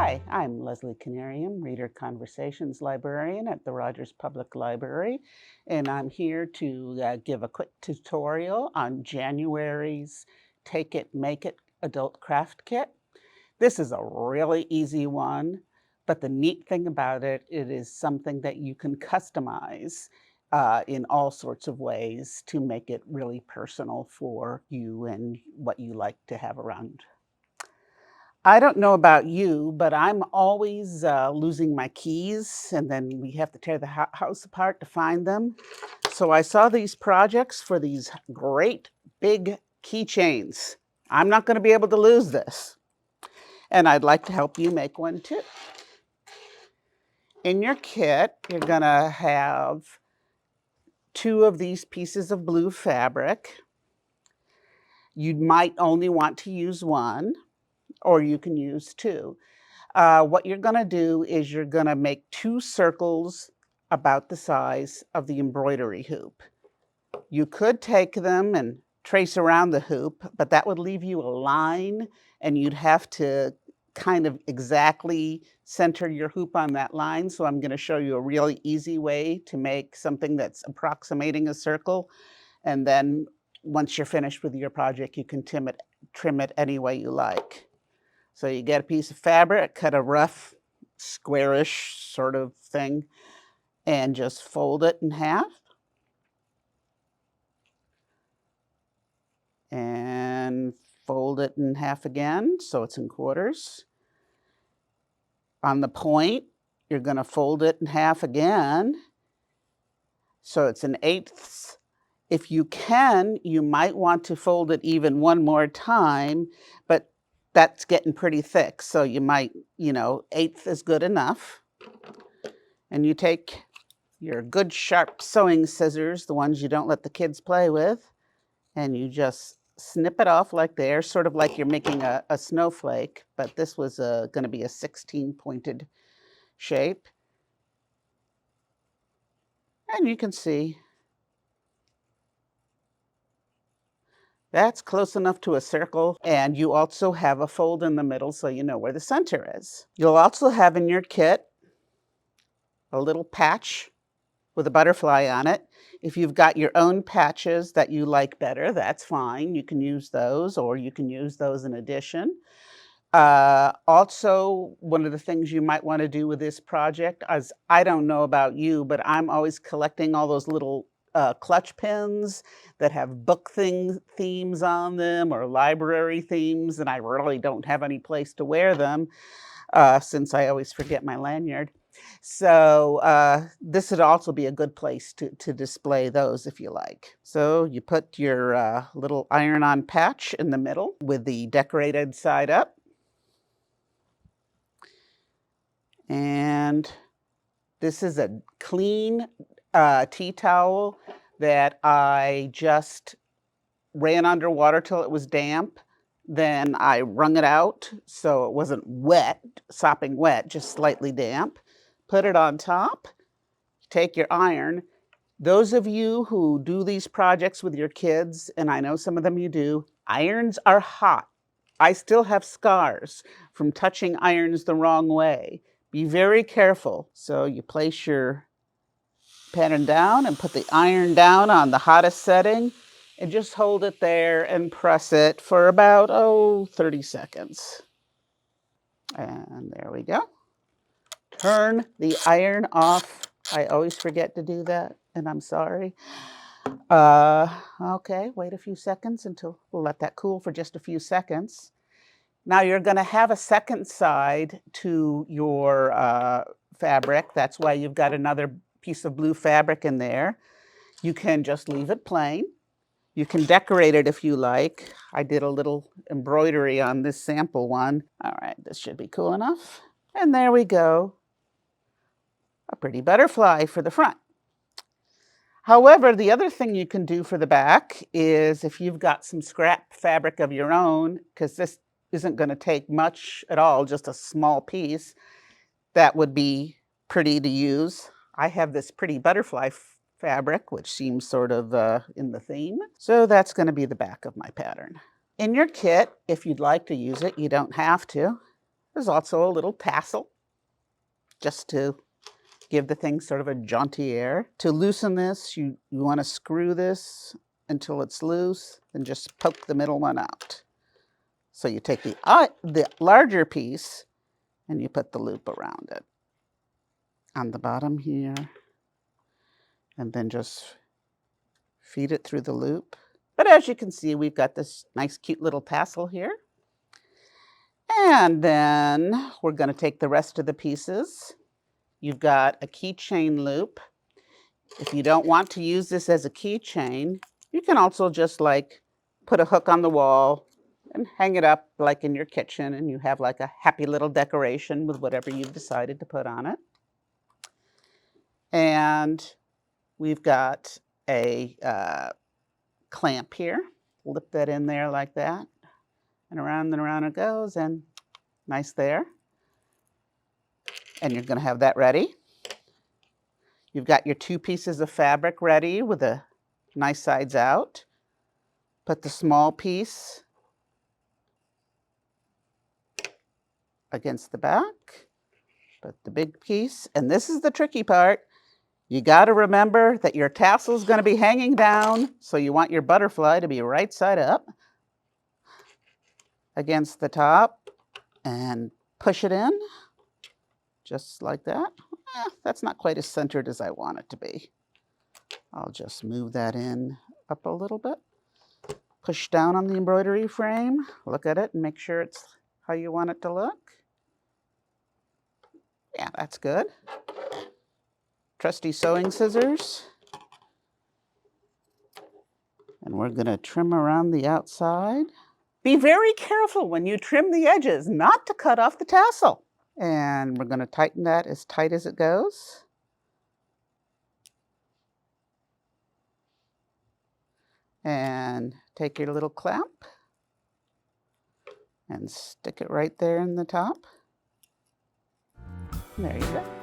Hi, I'm Lesley Canarium, Reader Conversations Librarian at the Rogers Public Library, and I'm here to give a quick tutorial on January's Take It, Make It Adult Craft Kit. This is a really easy one, but the neat thing about it, it is something that you can customize in all sorts of ways to make it really personal for you and what you like to have around. I don't know about you, but I'm always losing my keys, and then we have to tear the house apart to find them. So I saw these projects for these great big keychains. I'm not going to be able to lose this, and I'd like to help you make one too. In your kit, you're going to have 2 of these pieces of blue fabric. You might only want to use 1, or you can use 2. What you're going to do is you're going to make 2 circles about the size of the embroidery hoop. You could take them and trace around the hoop, but that would leave you a line, and you'd have to kind of exactly center your hoop on that line. So I'm going to show you a really easy way to make something that's approximating a circle. And then once you're finished with your project, you can trim it any way you like. So you get a piece of fabric, cut a rough, squarish sort of thing, and just fold it in half. And fold it in half again, so it's in quarters. On the point, you're going to fold it in half again, so it's an 1/8. If you can, you might want to fold it even one more time, but that's getting pretty thick, so you might, 1/8 is good enough. And you take your good sharp sewing scissors, the ones you don't let the kids play with, and you just snip it off like there, sort of like you're making a snowflake, but this was going to be a 16-pointed shape. And you can see that's close enough to a circle, and you also have a fold in the middle so you know where the center is. You'll also have in your kit a little patch with a butterfly on it. If you've got your own patches that you like better, that's fine. You can use those, or you can use those in addition. Also, one of the things you might want to do with this project is, I don't know about you, but I'm always collecting all those little clutch pins that have book themes on them or library themes, and I really don't have any place to wear them since I always forget my lanyard. So this would also be a good place to display those if you like. So you put your little iron-on patch in the middle with the decorated side up. And this is a clean tea towel that I just ran underwater till it was damp. Then I wrung it out so it wasn't wet, sopping wet, just slightly damp. Put it on top, take your iron. Those of you who do these projects with your kids, and I know some of them you do, irons are hot. I still have scars from touching irons the wrong way. Be very careful. So you place your pattern down and put the iron down on the hottest setting and just hold it there and press it for about, 30 seconds. And there we go. Turn the iron off. I always forget to do that, and I'm sorry. Okay, wait a few seconds until we'll let that cool for just a few seconds. Now you're going to have a second side to your fabric. That's why you've got another piece of blue fabric in there. You can just leave it plain. You can decorate it if you like. I did a little embroidery on this sample one. All right, this should be cool enough. And there we go. A pretty butterfly for the front. However, the other thing you can do for the back is, if you've got some scrap fabric of your own, because this isn't going to take much at all, just a small piece, that would be pretty to use. I have this pretty butterfly fabric, which seems sort of in the theme. So that's going to be the back of my pattern. In your kit, if you'd like to use it, you don't have to. There's also a little tassel just to give the thing sort of a jaunty air. To loosen this, you want to screw this until it's loose, and just poke the middle one out. So you take the larger piece and you put the loop around it on the bottom here, and then just feed it through the loop. But as you can see, we've got this nice cute little tassel here. And then we're going to take the rest of the pieces. You've got a keychain loop. If you don't want to use this as a keychain, you can also just like put a hook on the wall and hang it up like in your kitchen, and you have like a happy little decoration with whatever you've decided to put on it. And we've got a clamp here. Lip that in there like that, and around it goes, and nice there. And you're going to have that ready. You've got your 2 pieces of fabric ready with the nice sides out. Put the small piece against the back. Put the big piece, and this is the tricky part. You got to remember that your tassel is going to be hanging down, so you want your butterfly to be right side up against the top, and push it in just like that. That's not quite as centered as I want it to be. I'll just move that in up a little bit. Push down on the embroidery frame, look at it and make sure it's how you want it to look. Yeah, that's good. Trusty sewing scissors. And we're going to trim around the outside. Be very careful when you trim the edges not to cut off the tassel. And we're going to tighten that as tight as it goes. And take your little clamp and stick it right there in the top. There you go.